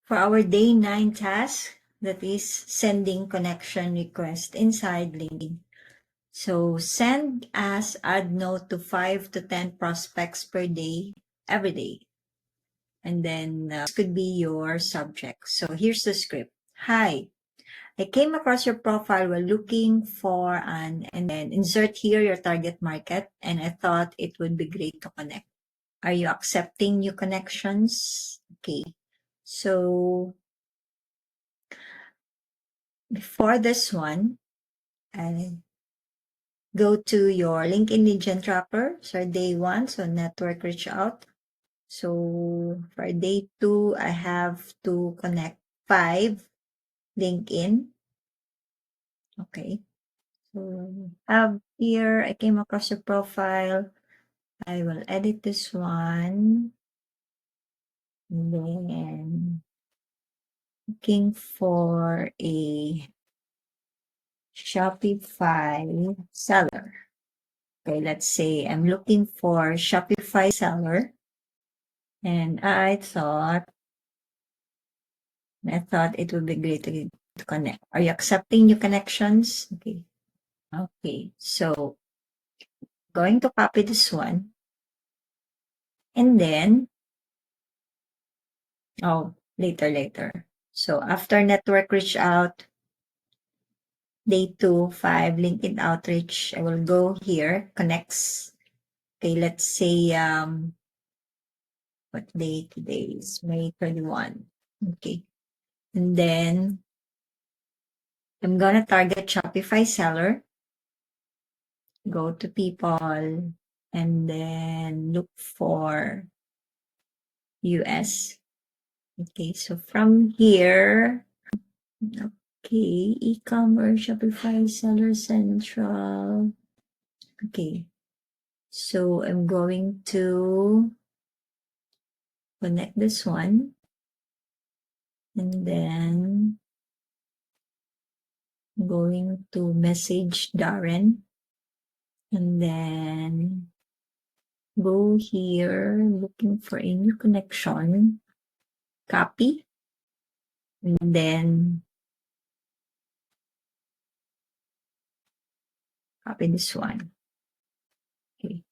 For our day 9 task, that is sending connection request inside LinkedIn. So send as add note to 5 to 10 prospects per day, every day. And then this could be your subject. So here's the script. Hi, I came across your profile while looking for and then insert here your target market, and I thought it would be great to connect. Are you accepting new connections? Okay. So before this one, I go to your LinkedIn lead gen tracker. So day 1, so network reach out. So for day 2, I have to connect 5 LinkedIn. Okay. So here, I came across your profile. I will edit this one. And then looking for a Shopify seller. Okay, let's say I'm looking for Shopify seller. And I thought it would be great to connect. Are you accepting new connections? Okay. Okay. So going to copy this one. And then, later. So after network reach out, day 2, 5, LinkedIn outreach, I will go here, connects. Okay, let's say, what day today is? May 21. Okay. And then I'm gonna target Shopify seller, go to people, and then look for US. Okay, so from here, okay, e-commerce, Shopify, Seller Central. Okay, so I'm going to connect this one, and then I'm going to message Darren, and then go here, looking for a new connection, copy, and then copy this one. Okay.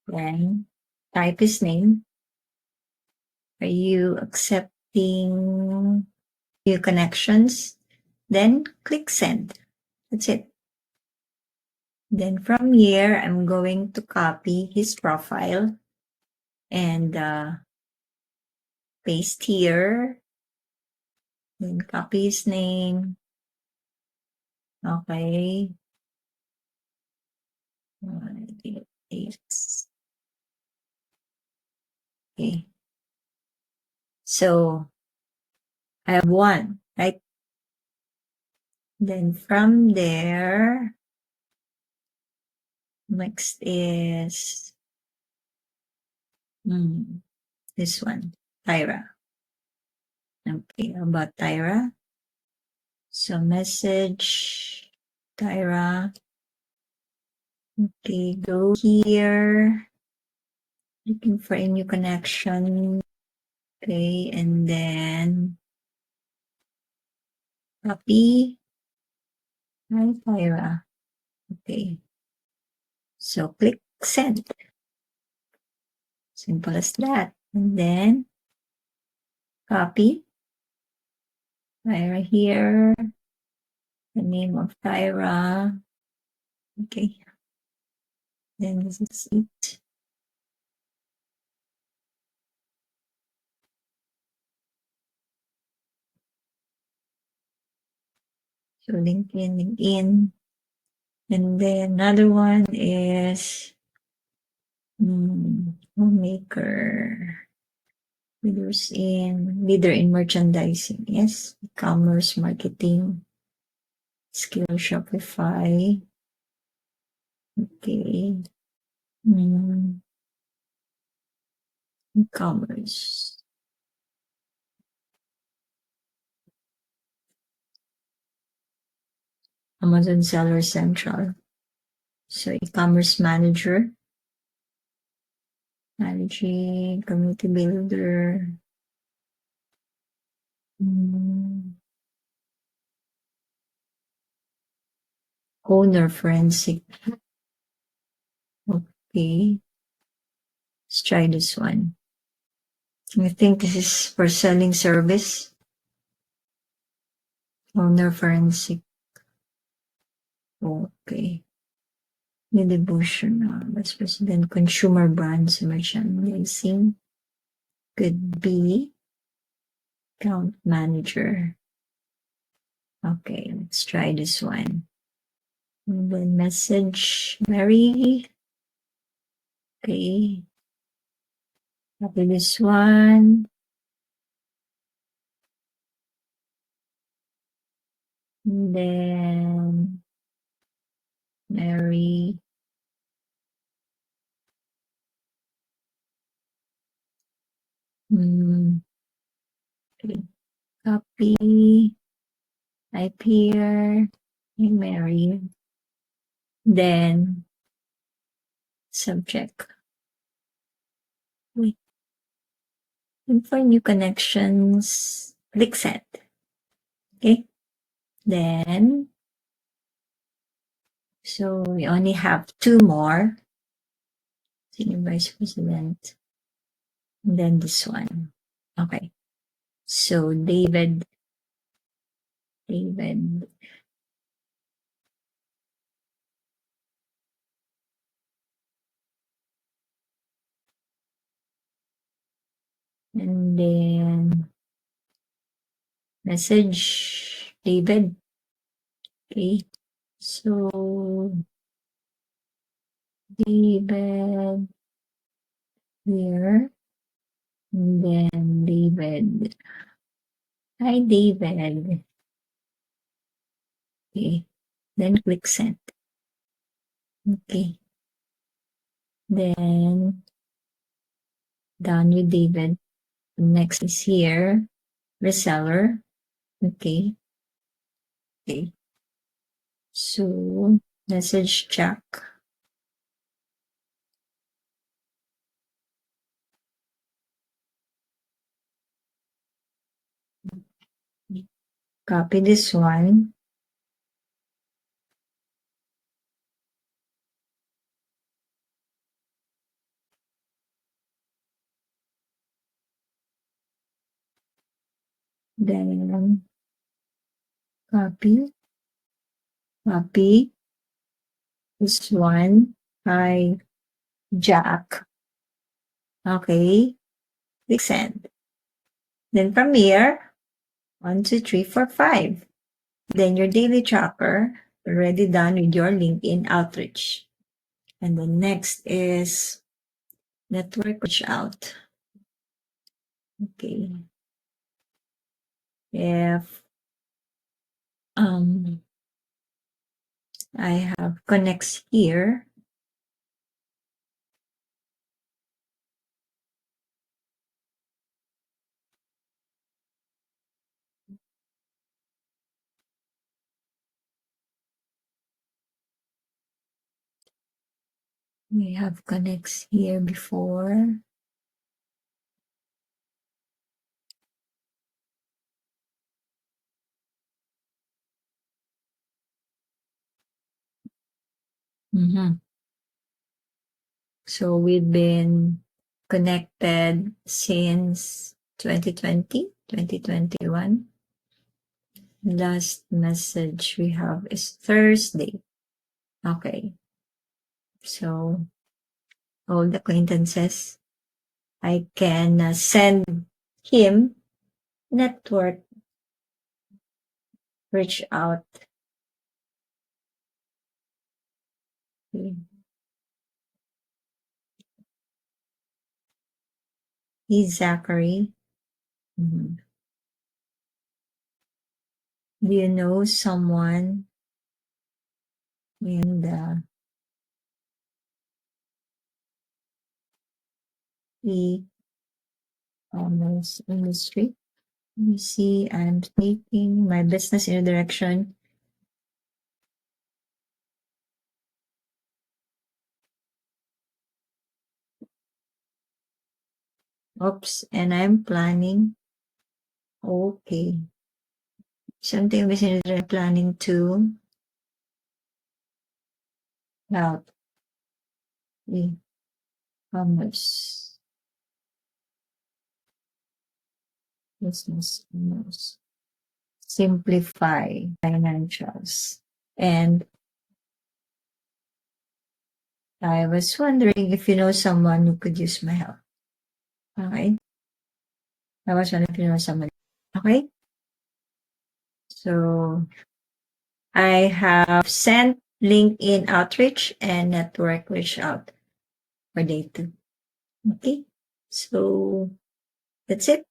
Then type his name. Are you accepting new connections? Then click send. That's it. Then from here, I'm going to copy his profile and paste here. Then copy his name. Okay. Okay. So I have one, right? Then from there, next is this one, Tyra. Okay, about Tyra. So message Tyra. Okay, go here. Looking for a new connection. Okay, and then copy. Hi, Tyra. Okay. So click send. Simple as that. And then copy. Tyra here. The name of Tyra. Okay. Then this is it. So LinkedIn. And then another one is homemaker. Leader in merchandising. Yes. E-commerce, marketing, skill Shopify. Okay. E-commerce. Amazon Seller Central. So e-commerce manager. Managing, community builder. Owner forensic. Okay. Let's try this one. I think this is for selling service. Owner forensic. Okay. The devotion, Vice President, consumer brands, merchandising. Could be account manager. Okay, let's try this one. And then message Mary. Okay. Copy this one. And then Mary. Okay. Copy. Type here. Hey, Mary. Then subject. Wait. And for new connections, click send. Okay. Then, so we only have 2 more. Senior Vice President. And then this one. Okay. So David. And then message David. Okay. So David here. And then David. Hi, David. Okay. Then click send. Okay. Then done with David. Next is here. Reseller. Okay. Okay. So message Jack. Copy this one. Then copy this one. Hi, Jack. Okay. Click send. Then from here, 1, 2, 3, 4, 5. Then your daily tracker, already done with your LinkedIn outreach. And the next is network reach out. Okay. If I have connects here, we have connects here before. So we've been connected since 2020, 2021. Last message we have is Thursday. Okay. So old acquaintances, I can send him network reach out. Okay. He's Zachary. Do you know someone in the e-commerce industry? Let me see. I'm taking my business in a direction. Oops, and I'm planning Okay. Something business are planning to about e-commerce business owners. Simplify financials. And I was wondering if you know someone who could use my help. Okay? I was wondering if you know someone. Okay? So I have sent LinkedIn outreach and network reach out for day 2. Okay? So that's it.